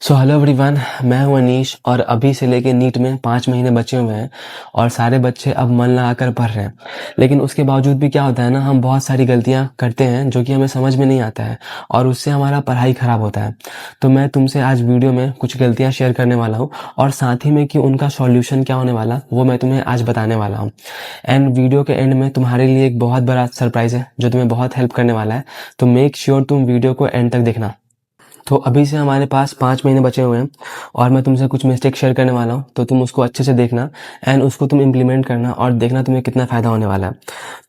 So hello everyone, मैं हूं अनीश और अभी से लेके नीट में 5 महीने बचे हुए हैं और सारे बच्चे अब मन लगाकर पढ़ रहे हैं। लेकिन उसके बावजूद भी क्या होता है ना, हम बहुत सारी गलतियां करते हैं जो कि हमें समझ में नहीं आता है और उससे हमारा पढ़ाई ख़राब होता है। तो मैं तुमसे आज वीडियो में कुछ गलतियां शेयर करने वाला हूँ और साथ ही में कि उनका सॉल्यूशन क्या होने वाला वो मैं तुम्हें आज बताने वाला हूँ। एंड वीडियो के एंड में तुम्हारे लिए एक बहुत बड़ा सरप्राइज़ है जो तुम्हें बहुत हेल्प करने वाला है। तो मेक श्योर तुम वीडियो को एंड तक देखना। तो अभी से हमारे पास 5 महीने बचे हुए हैं और मैं तुमसे कुछ मिस्टेक शेयर करने वाला हूँ, तो तुम उसको अच्छे से देखना एंड उसको तुम इम्प्लीमेंट करना और देखना तुम्हें कितना फ़ायदा होने वाला है।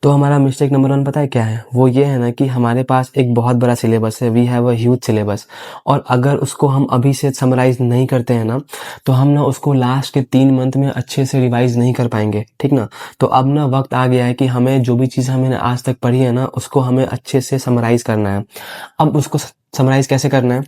तो हमारा मिस्टेक नंबर 1 पता है क्या है? वो ये है ना कि हमारे पास एक बहुत बड़ा सिलेबस है, we have a huge syllabus, और अगर उसको हम अभी से समराइज़ नहीं करते हैं ना, तो हम ना उसको लास्ट के 3 मंथ में अच्छे से रिवाइज़ नहीं कर पाएंगे, ठीक ना? तो अब ना वक्त आ गया है कि हमें जो भी चीज़ हमने आज तक पढ़ी है ना, उसको हमें अच्छे से समराइज़ करना है। अब उसको समराइज़ कैसे करना है?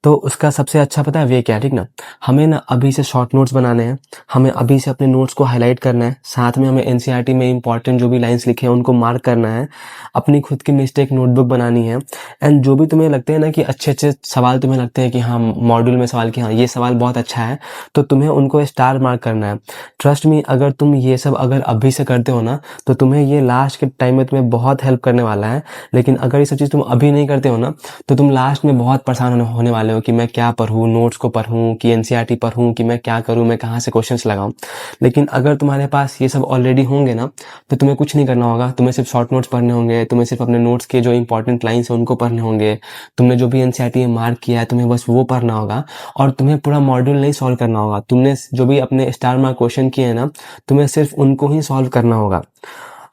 तो उसका सबसे अच्छा पता है वे क्या है, ठीक ना? हमें ना अभी से शॉर्ट नोट्स बनाने हैं, हमें अभी से अपने नोट्स को हाईलाइट करना है, साथ में हमें एनसीईआरटी में इंपॉर्टेंट जो भी लाइंस लिखे हैं उनको मार्क करना है, अपनी खुद की मिस्टेक नोटबुक बनानी है। एंड जो भी तुम्हें लगते हैं ना कि अच्छे-अच्छे सवाल तुम्हें लगते हैं कि हाँ, मॉड्यूल में सवाल कि हाँ, ये सवाल बहुत अच्छा है, तो तुम्हें उनको स्टार मार्क करना है। ट्रस्ट मी, अगर तुम ये सब अगर अभी से करते हो ना, तो तुम्हें ये लास्ट के टाइम में तुम्हें बहुत हेल्प करने वाला है। लेकिन अगर ये सब चीज़ तुम अभी नहीं करते हो ना, तो तुम लास्ट में बहुत परेशान होने वाले हो कि मैं क्या पढूँ, नोट्स को पढूँ कि एनसीईआरटी पढूँ कि मैं क्या करूँ, मैं कहाँ से क्वेश्चंस लगाऊँ। लेकिन अगर तुम्हारे पास ये सब ऑलरेडी होंगे ना, तो तुम्हें कुछ नहीं करना होगा, तुम्हें सिर्फ शॉर्ट नोट्स पढ़ने होंगे, तुम्हें सिर्फ अपने नोट्स के जो इंपॉर्टेंट लाइन्स हैं उनको पढ़ने होंगे, तुमने जो भी एनसीईआरटी में मार्क किया है तुम्हें बस वो पढ़ना होगा और तुम्हें पूरा मॉड्यूल नहीं सॉल्व करना होगा। तुमने जो भी अपने स्टार मार्क क्वेश्चन किए हैं ना, तुम्हें सिर्फ उनको ही सॉल्व करना होगा।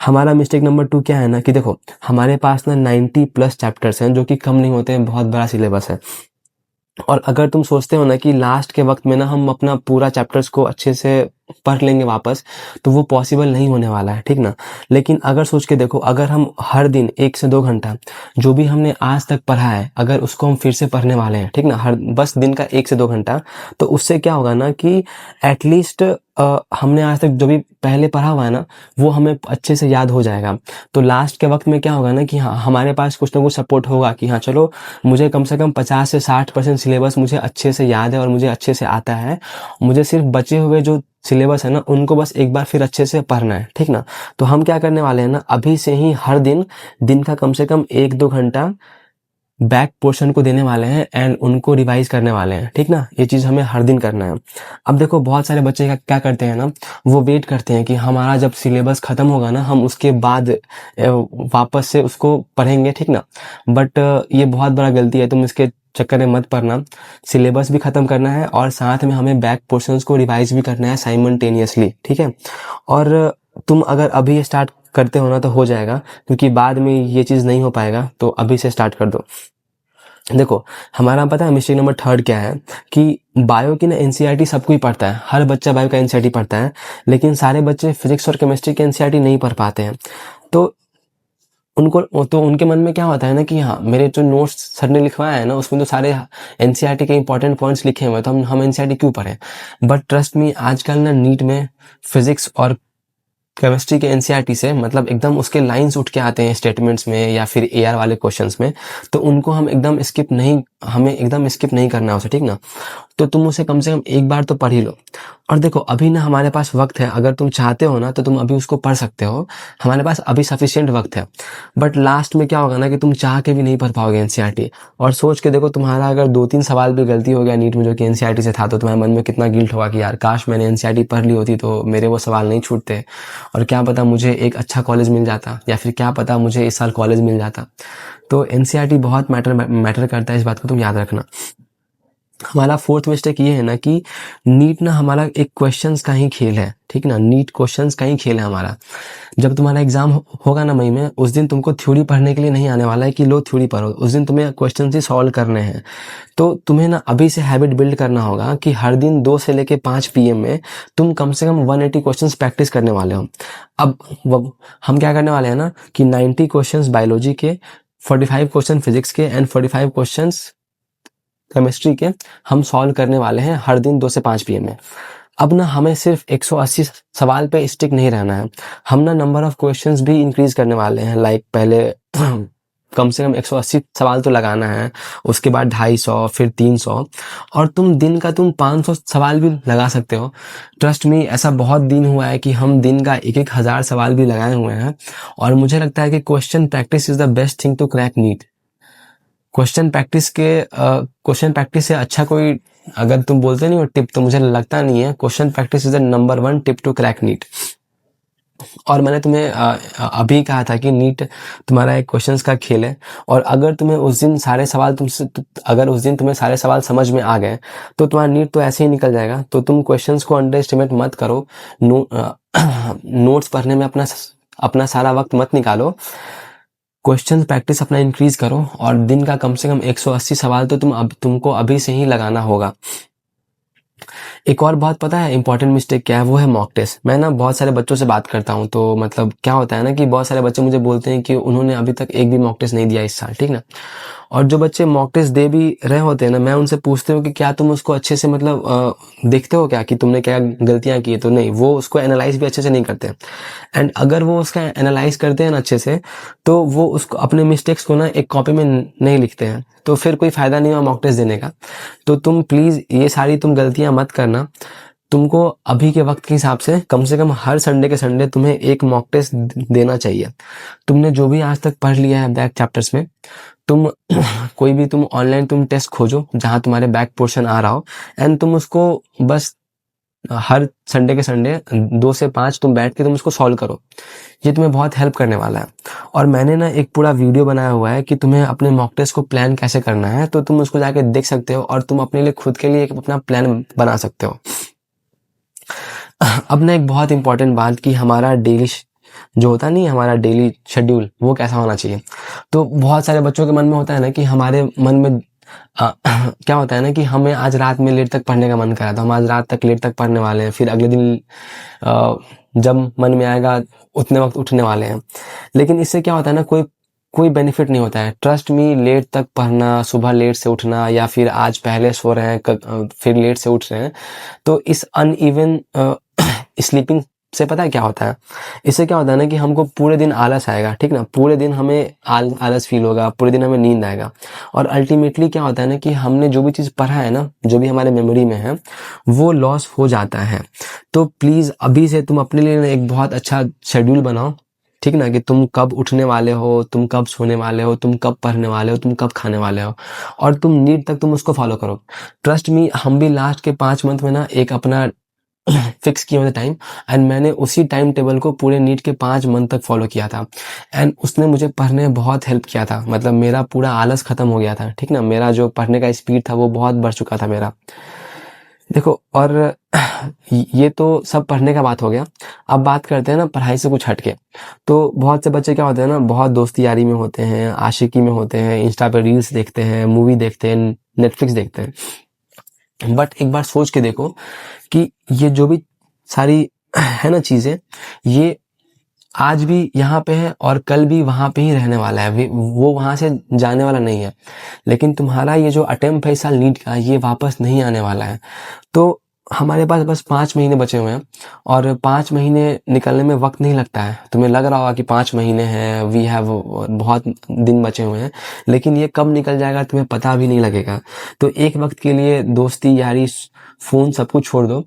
हमारा मिस्टेक नंबर 2 क्या है ना कि देखो, हमारे पास ना 90 प्लस चैप्टर्स हैं जो कि कम नहीं होते हैं, बहुत बड़ा सिलेबस है। और अगर तुम सोचते हो ना कि लास्ट के वक्त में ना हम अपना पूरा चैप्टर्स को अच्छे से पढ़ लेंगे वापस, तो वो पॉसिबल नहीं होने वाला है, ठीक ना? लेकिन अगर सोच के देखो, अगर हम हर दिन 1 से 2 घंटा जो भी हमने आज तक पढ़ा है, अगर उसको हम फिर से पढ़ने वाले हैं, ठीक ना? हर बस दिन का 1 से 2 घंटा, तो उससे क्या होगा ना कि एटलीस्ट हमने आज तक जो भी पहले पढ़ा हुआ है ना, वो हमें अच्छे से याद हो जाएगा। तो लास्ट के वक्त में क्या होगा ना कि हाँ, हमारे पास कुछ ना कुछ सपोर्ट होगा कि हाँ चलो, मुझे कम से कम 50 से 60% सिलेबस मुझे अच्छे से याद है और मुझे अच्छे से आता है। मुझे सिर्फ बचे हुए जो सिलेबस है ना, उनको बस एक बार फिर अच्छे से पढ़ना है, ठीक ना? तो हम क्या करने वाले हैं ना, अभी से ही हर दिन, दिन का कम से कम 1-2 घंटा बैक पोर्शन को देने वाले हैं एंड उनको रिवाइज करने वाले हैं, ठीक ना? ये चीज़ हमें हर दिन करना है। अब देखो, बहुत सारे बच्चे क्या करते हैं ना, वो वेट करते हैं कि हमारा जब सिलेबस खत्म होगा ना, हम उसके बाद वापस से उसको पढ़ेंगे, ठीक ना? बट ये बहुत बड़ा गलती है, तुम इसके चक्कर में मत पड़ना। सिलेबस भी खत्म करना है और साथ में हमें बैक पोर्शंस को रिवाइज भी करना है साइमल्टेनियसली, ठीक है? और तुम अगर अभी स्टार्ट करते हो ना तो हो जाएगा, क्योंकि बाद में ये चीज़ नहीं हो पाएगा, तो अभी से स्टार्ट कर दो। देखो, हमारा पता है मिस्टेक नंबर 3 क्या है कि बायो की ना एनसीईआरटी सब कोई पढ़ता है, हर बच्चा बायो का एनसीईआरटी पढ़ता है, लेकिन सारे बच्चे फिजिक्स और केमिस्ट्री के एनसीईआरटी नहीं पढ़ पाते हैं। तो उनके मन में क्या होता है ना कि हाँ, मेरे जो नोट्स सर ने लिखवाया है ना, उसमें तो सारे एनसीईआरटी के इंपॉर्टेंट पॉइंट्स लिखे हुए हैं, तो हम एनसीईआरटी क्यों पढ़ें? बट ट्रस्ट मी, आजकल ना नीट में फिजिक्स और केमिस्ट्री के एनसीईआरटी से मतलब एकदम उसके लाइंस उठ के आते हैं स्टेटमेंट्स में या फिर एआर वाले क्वेश्चंस में, तो उनको हमें एकदम स्किप नहीं करना है उसे, ठीक ना? तो तुम उसे कम से कम एक बार तो पढ़ ही लो। और देखो, अभी ना हमारे पास वक्त है, अगर तुम चाहते हो ना तो तुम अभी उसको पढ़ सकते हो, हमारे पास अभी सफिशिएंट वक्त है। बट लास्ट में क्या होगा ना कि तुम चाह के भी नहीं पढ़ पाओगे एनसीईआरटी। और सोच के देखो, तुम्हारा अगर 2-3 सवाल भी गलती हो गया नीट में जो कि एनसीईआरटी से था, तो तुम्हारे मन में कितना गिल्ट होगा कि यार काश मैंने एनसीईआरटी पढ़ ली होती तो मेरे वो सवाल नहीं छूटते, और क्या पता मुझे एक अच्छा कॉलेज मिल जाता, या फिर क्या पता मुझे इस साल कॉलेज मिल जाता। तो एनसीईआरटी बहुत मैटर करता है, इस बात को तुम याद रखना। हमारा 4th मिस्टेक ये है ना कि नीट ना हमारा एक क्वेश्चंस का ही खेल है, ठीक ना? नीट क्वेश्चंस का ही खेल है हमारा। जब तुम्हारा एग्जाम होगा ना मई में, उस दिन तुमको थ्योरी पढ़ने के लिए नहीं आने वाला है कि लो थ्योरी पढ़ो, उस दिन तुम्हें क्वेश्चन ही सॉल्व करने हैं। तो तुम्हें ना अभी से हैबिट बिल्ड करना होगा कि हर दिन 2 से लेके 5 पीएम में तुम कम से कम 180 क्वेश्चंस प्रैक्टिस करने वाले हो। अब हम क्या करने वाले हैं ना कि 90 क्वेश्चंस बायोलॉजी के, 45 क्वेश्चन फिजिक्स के एंड 45 क्वेश्चंस केमिस्ट्री के हम सॉल्व करने वाले हैं हर दिन 2 से 5 पीएम में। अब ना हमें सिर्फ 180 सवाल पे स्टिक नहीं रहना है, हम ना नंबर ऑफ क्वेश्चंस भी इंक्रीज करने वाले हैं। लाइक पहले कम से कम 180 सवाल तो लगाना है, उसके बाद 250, फिर 300, और तुम दिन का 500 सवाल भी लगा सकते हो। ट्रस्ट मी, ऐसा बहुत दिन हुआ है कि हम दिन का 1,000 सवाल भी लगाए हुए हैं। और मुझे लगता है कि question practice is the best thing to crack NEET. Question practice से अच्छा कोई, अगर तुम बोलते नहीं हो टिप, तो मुझे लगता नहीं है। Question practice is the number 1 tip to crack NEET. और मैंने तुम्हें अभी कहा था कि नीट तुम्हारा एक क्वेश्चंस का खेल है, और अगर तुम्हें उस दिन सारे सवाल अगर उस दिन तुम्हें सारे सवाल समझ में आ गए, तो तुम्हारा नीट तो ऐसे ही निकल जाएगा। तो तुम क्वेश्चंस को अंडर एस्टिमेट मत करो। नोट्स पढ़ने में अपना सारा वक्त मत निकालो। क्वेश्चन प्रैक्टिस अपना इंक्रीज करो, और दिन का कम से कम 180 सवाल तो तुमको अभी से ही लगाना होगा। एक और बहुत पता है इंपॉर्टेंट मिस्टेक क्या है, वो है मॉक टेस्ट। मैं ना बहुत सारे बच्चों से बात करता हूँ, तो मतलब क्या होता है ना कि बहुत सारे बच्चे मुझे बोलते हैं कि उन्होंने अभी तक एक भी मॉक टेस्ट नहीं दिया इस साल, ठीक ना। और जो बच्चे मॉक टेस्ट दे भी रहे होते हैं ना, मैं उनसे पूछते हूँ कि क्या तुम उसको अच्छे से मतलब देखते हो क्या कि तुमने क्या गलतियां की है, तो नहीं, वो उसको एनालाइज भी अच्छे से नहीं करते। एंड अगर वो उसका एनालाइज करते हैं ना अच्छे से, तो वो उसको अपने मिस्टेक्स को ना एक कॉपी में नहीं लिखते हैं, तो फिर कोई फायदा नहीं हुआ मॉक टेस्ट देने का। तो तुम प्लीज ये सारी गलतियां मत करना। तुमको अभी के वक्त के हिसाब से कम हर संडे के संडे तुम्हें एक मॉक टेस्ट देना चाहिए। तुमने जो भी आज तक पढ़ लिया है बैक चैप्टर्स में, तुम कोई भी ऑनलाइन टेस्ट खोजो जहां तुम्हारे बैक पोर्शन आ रहा हो, एंड तुम उसको बस हर संडे के संडे 2 से 5 तुम बैठ के उसको सॉल्व करो। ये तुम्हें बहुत हेल्प करने वाला है। और मैंने ना एक पूरा वीडियो बनाया हुआ है कि तुम्हें अपने मॉक टेस्ट को प्लान कैसे करना है, तो तुम उसको जाके देख सकते हो, और तुम अपने लिए खुद के लिए एक अपना प्लान बना सकते हो। अब ना एक बहुत इंपॉर्टेंट बात कि हमारा डेली जो होता नहीं, हमारा डेली शेड्यूल वो कैसा होना चाहिए। तो बहुत सारे बच्चों के मन में होता है ना कि हमारे मन में क्या होता है ना कि हमें आज रात में लेट तक पढ़ने का मन करा, तो हम आज रात तक लेट तक पढ़ने वाले हैं, फिर अगले दिन जब मन में आएगा उतने वक्त उठने वाले हैं। लेकिन इससे क्या होता है ना, कोई बेनिफिट नहीं होता है। ट्रस्ट मी, लेट तक पढ़ना, सुबह लेट से उठना, या फिर आज पहले सो रहे हैं फिर लेट से उठ रहे हैं, तो इस अनइवन स्लीपिंग से पता है क्या होता है। इससे क्या होता है ना कि हमको पूरे दिन आलस आएगा, ठीक ना, पूरे दिन हमें आलस फील होगा, पूरे दिन हमें नींद आएगा। और अल्टीमेटली क्या होता है ना कि हमने जो भी चीज़ पढ़ा है ना, जो भी हमारे मेमोरी में है, वो लॉस हो जाता है। तो प्लीज़ अभी से तुम अपने लिए एक बहुत अच्छा शेड्यूल बनाओ, ठीक ना, कि तुम कब उठने वाले हो, तुम कब सोने वाले हो, तुम कब पढ़ने वाले हो, तुम कब खाने वाले हो, और तुम नीट तक उसको फॉलो करो। ट्रस्ट मी, हम भी लास्ट के 5 मंथ में ना एक अपना फिक्स किया हुआ टाइम, एंड मैंने उसी टाइम टेबल को पूरे नीट के 5 मंथ तक फॉलो किया था, एंड उसने मुझे पढ़ने में बहुत हेल्प किया था। मतलब मेरा पूरा आलस खत्म हो गया था, ठीक ना, मेरा जो पढ़ने का स्पीड था वो बहुत बढ़ चुका था मेरा। देखो, और ये तो सब पढ़ने का बात हो गया। अब बात करते हैं ना पढ़ाई से कुछ हटके। तो बहुत से बच्चे क्या होते हैं ना, बहुत दोस्ती यारी में होते हैं, आशिकी में होते हैं, इंस्टा पे रील्स देखते हैं, मूवी देखते हैं, नेटफ्लिक्स देखते हैं। बट एक बार सोच के देखो कि ये जो भी सारी है ना चीजें, ये आज भी यहाँ पे है और कल भी वहां पे ही रहने वाला है, वो वहां से जाने वाला नहीं है। लेकिन तुम्हारा ये जो अटेम्प्ट है इस साल नीट का, ये वापस नहीं आने वाला है। तो हमारे पास बस 5 महीने बचे हुए हैं, और 5 महीने निकलने में वक्त नहीं लगता है। तुम्हें लग रहा होगा कि 5 महीने हैं, वी हैव बहुत दिन बचे हुए हैं, लेकिन ये कब निकल जाएगा तुम्हें पता भी नहीं लगेगा। तो एक वक्त के लिए दोस्ती यारी, फोन, सब कुछ छोड़ दो।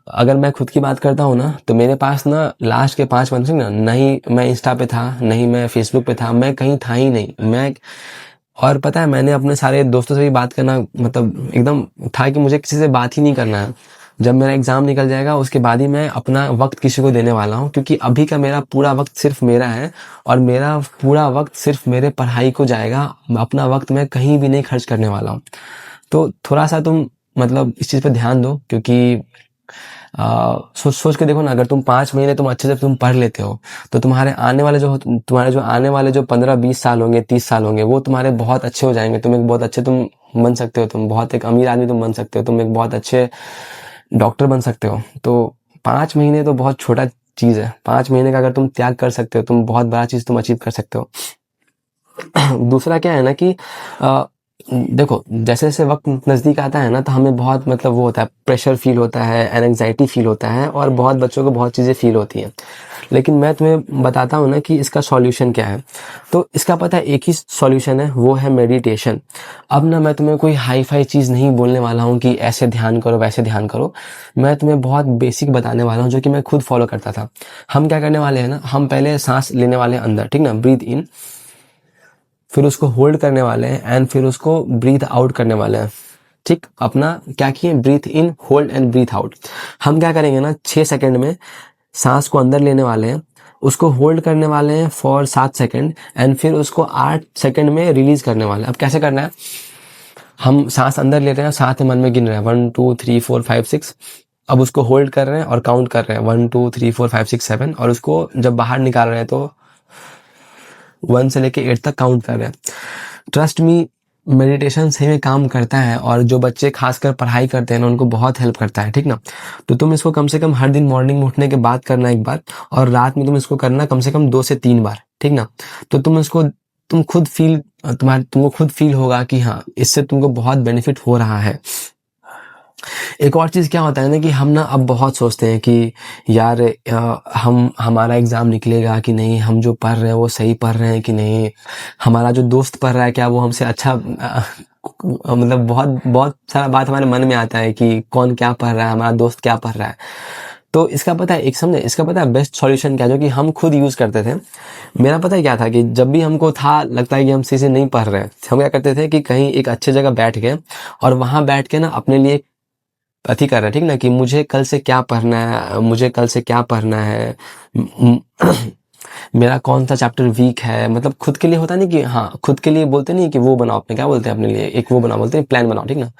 अगर मैं खुद की बात करता हूँ ना, तो मेरे पास ना लास्ट के 5 मंथ से ना, नहीं मैं इंस्टा पे था, नहीं मैं फेसबुक पे था, मैं कहीं था ही नहीं। और पता है, मैंने अपने सारे दोस्तों से भी बात करना मतलब एकदम था कि मुझे किसी से बात ही नहीं करना है। जब मेरा एग्जाम निकल जाएगा उसके बाद ही मैं अपना वक्त किसी को देने वाला हूँ, क्योंकि अभी का मेरा पूरा वक्त सिर्फ मेरा है, और मेरा पूरा वक्त सिर्फ मेरे पढ़ाई को जाएगा। अपना वक्त मैं कहीं भी नहीं खर्च करने वाला हूँ। तो थोड़ा सा तुम मतलब इस चीज पे ध्यान दो, क्योंकि सोच के देखो ना, अगर तुम 5 महीने अच्छे से पढ़ लेते हो, तो तुम्हारे आने वाले जो 15-20 साल होंगे, 30 साल होंगे, वो तुम्हारे बहुत अच्छे हो जाएंगे। तुम एक बहुत अच्छे बन सकते हो, तुम बहुत एक अमीर आदमी बन सकते हो, तुम एक बहुत अच्छे डॉक्टर बन सकते हो। तो 5 महीने तो बहुत छोटा चीज है। 5 महीने का अगर तुम त्याग कर सकते हो, तुम बहुत बड़ा चीज अचीव कर सकते हो। दूसरा क्या है ना कि देखो, जैसे-जैसे वक़्त नज़दीक आता है ना, तो हमें बहुत मतलब वो होता है, प्रेशर फ़ील होता है, एंग्ज़ायटी फ़ील होता है और बहुत बच्चों को बहुत चीज़ें फ़ील होती हैं। लेकिन मैं तुम्हें बताता हूँ ना कि इसका सॉल्यूशन क्या है। तो इसका पता है एक ही सॉल्यूशन है, वो है मेडिटेशन। अब ना मैं तुम्हें कोई हाई-फ़ाई चीज़ नहीं बोलने वाला हूँ कि ऐसे ध्यान करो, वैसे ध्यान करो। मैं तुम्हें बहुत बेसिक बताने वाला हूँ, जो कि मैं खुद फ़ॉलो करता था। हम क्या करने वाले हैं ना, हम पहले साँस लेने वाले हैं अंदर, ठीक ना? ब्रीथ इन, फिर उसको होल्ड करने वाले हैं एंड फिर उसको ब्रीथ आउट करने वाले हैं। ठीक, अपना क्या किए, breathe in, hold and breathe out. हम क्या करेंगे ना, 6 सेकंड में सांस को अंदर लेने वाले हैं, उसको होल्ड करने वाले हैं फॉर 7 सेकंड एंड फिर उसको 8 सेकंड में रिलीज करने वाले हैं। अब कैसे करना है, हम सांस अंदर ले रहे हैं, साथ में मन में गिन रहे हैं 1 2 3 4 5 6। अब उसको होल्ड कर रहे हैं और काउंट कर रहे हैं 1 2 3 4 5 6 7, और उसको जब बाहर निकाल रहे हैं तो 1 से लेके 8 तक काउंट कर रहे हैं। ट्रस्ट मी, मेडिटेशन सही में काम करता है और जो बच्चे खासकर पढ़ाई करते हैं ना, उनको बहुत हेल्प करता है, ठीक ना? तो तुम इसको कम से कम हर दिन मॉर्निंग में उठने के बाद करना एक बार, और रात में तुम इसको करना कम से कम 2 से 3 बार, ठीक ना? तो तुम खुद फील तुमको खुद फील होगा कि हाँ, इससे तुमको बहुत बेनिफिट हो रहा है। एक और चीज़ क्या होता है ना कि हम ना अब बहुत सोचते हैं कि यार हम हमारा एग्ज़ाम निकलेगा कि नहीं, हम जो पढ़ रहे हैं वो सही पढ़ रहे हैं कि नहीं, हमारा जो दोस्त पढ़ रहा है क्या वो हमसे अच्छा मतलब बहुत बहुत सारा बात हमारे मन में आता है कि कौन क्या पढ़ रहा है, हमारा दोस्त क्या पढ़ रहा है। तो इसका पता है, एक समझे, इसका पता है बेस्ट सॉल्यूशन क्या है, जो कि हम खुद यूज़ करते थे। मेरा पता है क्या था कि जब भी हमको था लगता है कि हम सही से नहीं पढ़ रहे हैं, हम क्या करते थे कि कहीं एक अच्छे जगह बैठ गए और वहाँ बैठ के ना अपने लिए अथी कर रहा है, ठीक ना, कि मुझे कल से क्या पढ़ना है, मुझे कल से क्या पढ़ना है, मेरा कौन सा चैप्टर वीक है। मतलब खुद के लिए होता नहीं कि हाँ, खुद के लिए बोलते नहीं कि वो बनाओ, अपने क्या बोलते हैं अपने लिए, एक वो बनाओ, बोलते हैं प्लान बनाओ, ठीक ना?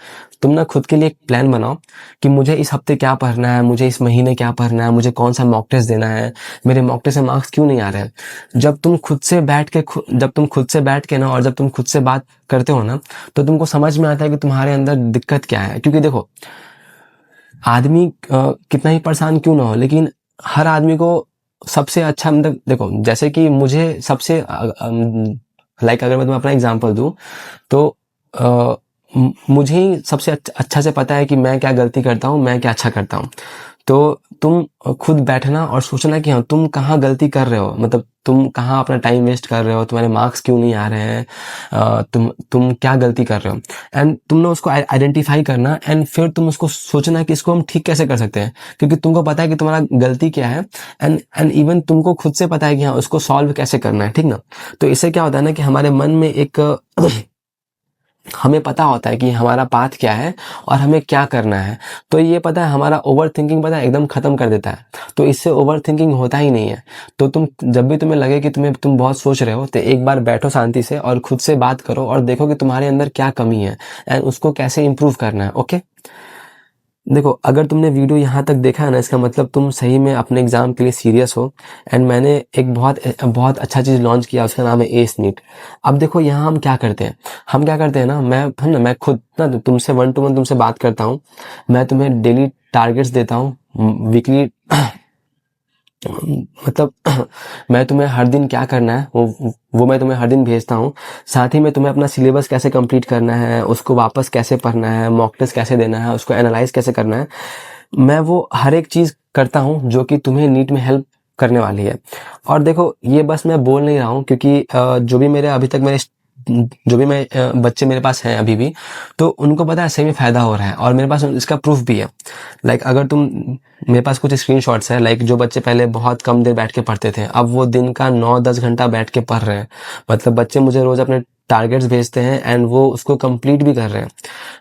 तुम ना खुद के लिए एक प्लान बनाओ कि मुझे इस हफ्ते क्या पढ़ना है, मुझे इस महीने क्या पढ़ना है, मुझे कौन सा मॉक टेस्ट देना है, मेरे मॉक टेस्ट में मार्क्स क्यों नहीं आ रहे हैं। जब तुम खुद से बैठ के ना और जब तुम खुद से बात करते हो ना, तो तुमको समझ में आता है कि तुम्हारे अंदर दिक्कत क्या है। क्योंकि देखो, आदमी कितना ही परेशान क्यों ना हो, लेकिन हर आदमी को सबसे अच्छा, मतलब देखो, जैसे कि मुझे सबसे लाइक अगर मैं तुम्हें अपना एग्जांपल दूं तो मुझे ही सबसे अच्छा से पता है कि मैं क्या गलती करता हूँ, मैं क्या अच्छा करता हूँ। तो तुम खुद बैठना और सोचना कि हाँ, तुम कहाँ गलती कर रहे हो, मतलब तुम कहाँ अपना टाइम वेस्ट कर रहे हो, तुम्हारे मार्क्स क्यों नहीं आ रहे हैं, तुम क्या गलती कर रहे हो, एंड तुमने उसको आइडेंटिफाई करना एंड फिर तुम उसको सोचना कि इसको हम ठीक कैसे कर सकते हैं, क्योंकि तुमको पता है कि तुम्हारा गलती क्या है एंड इवन तुमको खुद से पता है कि हाँ, उसको सॉल्व कैसे करना है, ठीक ना? तो इससे क्या होता है ना कि हमारे मन में एक हमें पता होता है कि हमारा पाथ क्या है और हमें क्या करना है। तो ये पता है, हमारा ओवर थिंकिंग पता है एकदम खत्म कर देता है। तो इससे ओवर थिंकिंग होता ही नहीं है। तो तुम जब भी तुम्हें लगे कि तुम बहुत सोच रहे हो, तो एक बार बैठो शांति से और खुद से बात करो और देखो कि तुम्हारे अंदर क्या कमी है एंड उसको कैसे इम्प्रूव करना है। ओके, देखो, अगर तुमने वीडियो यहाँ तक देखा है ना, इसका मतलब तुम सही में अपने एग्जाम के लिए सीरियस हो। एंड मैंने एक बहुत बहुत अच्छा चीज़ लॉन्च किया, उसका नाम है एस नीट। अब देखो, यहाँ हम क्या करते हैं ना, मैं खुद ना तुमसे 1 to 1 तुमसे बात करता हूँ। मैं तुम्हें डेली टारगेट्स देता हूँ, वीकली मतलब मैं तुम्हें हर दिन क्या करना है वो मैं तुम्हें हर दिन भेजता हूँ। साथ ही में तुम्हें अपना सिलेबस कैसे कंप्लीट करना है, उसको वापस कैसे पढ़ना है, मॉक टेस्ट कैसे देना है, उसको एनालाइज कैसे करना है, मैं वो हर एक चीज़ करता हूँ जो कि तुम्हें नीट में हेल्प करने वाली है। और देखो, ये बस मैं बोल नहीं रहा हूँ, क्योंकि जो भी मैं बच्चे मेरे पास हैं अभी भी, तो उनको पता है सही में फ़ायदा हो रहा है और मेरे पास इसका प्रूफ भी है। लाइक अगर तुम मेरे पास कुछ स्क्रीनशॉट्स है, लाइक जो बच्चे पहले बहुत कम देर बैठ के पढ़ते थे, अब वो दिन का 9-10 घंटा बैठ के पढ़ रहे हैं। मतलब बच्चे मुझे रोज अपने टारगेट्स भेजते हैं एंड वो उसको कंप्लीट भी कर रहे हैं।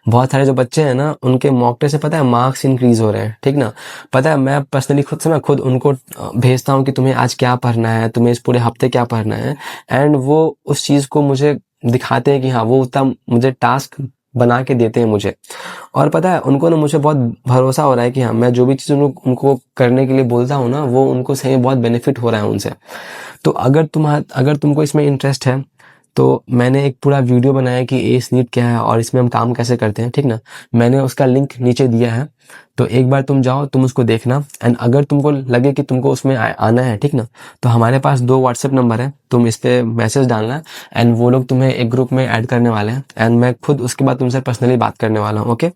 बहुत सारे जो बच्चे हैं ना, उनके मॉक टेस्ट से पता है मार्क्स इंक्रीज हो रहे हैं, ठीक ना? पता है, मैं पर्सनली खुद उनको भेजता हूँ कि तुम्हें आज क्या पढ़ना है, तुम्हें इस पूरे हफ्ते क्या पढ़ना है, एंड वो उस चीज को मुझे दिखाते हैं कि हाँ, वो उतना मुझे टास्क बना के देते हैं मुझे। और पता है, उनको ना मुझे बहुत भरोसा हो रहा है कि हाँ, मैं जो भी चीज़ उनको करने के लिए बोलता हूँ ना, वो उनको सही में बहुत बेनिफिट हो रहा है उनसे। तो अगर तुमको इसमें इंटरेस्ट है, तो मैंने एक पूरा वीडियो बनाया कि एस नीट क्या है और इसमें हम काम कैसे करते हैं, ठीक ना। मैंने उसका लिंक नीचे दिया है, तो एक बार तुम जाओ, तुम उसको देखना। एंड अगर तुमको लगे कि तुमको उसमें आना है, ठीक ना, तो हमारे पास 2 व्हाट्सएप नंबर है, तुम इस पे मैसेज डालना एंड वो लोग तुम्हें एक ग्रुप में ऐड करने वाले हैं एंड मैं खुद उसके बाद तुमसे पर्सनली बात करने वाला हूँ। ओके,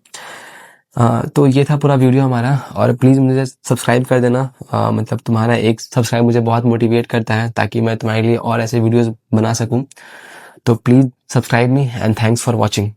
तो ये था पूरा वीडियो हमारा, और प्लीज़ मुझे सब्सक्राइब कर देना। मतलब तुम्हारा एक सब्सक्राइब मुझे बहुत मोटिवेट करता है ताकि मैं तुम्हारे लिए और ऐसे वीडियोस बना सकूं। तो please subscribe me and thanks for watching.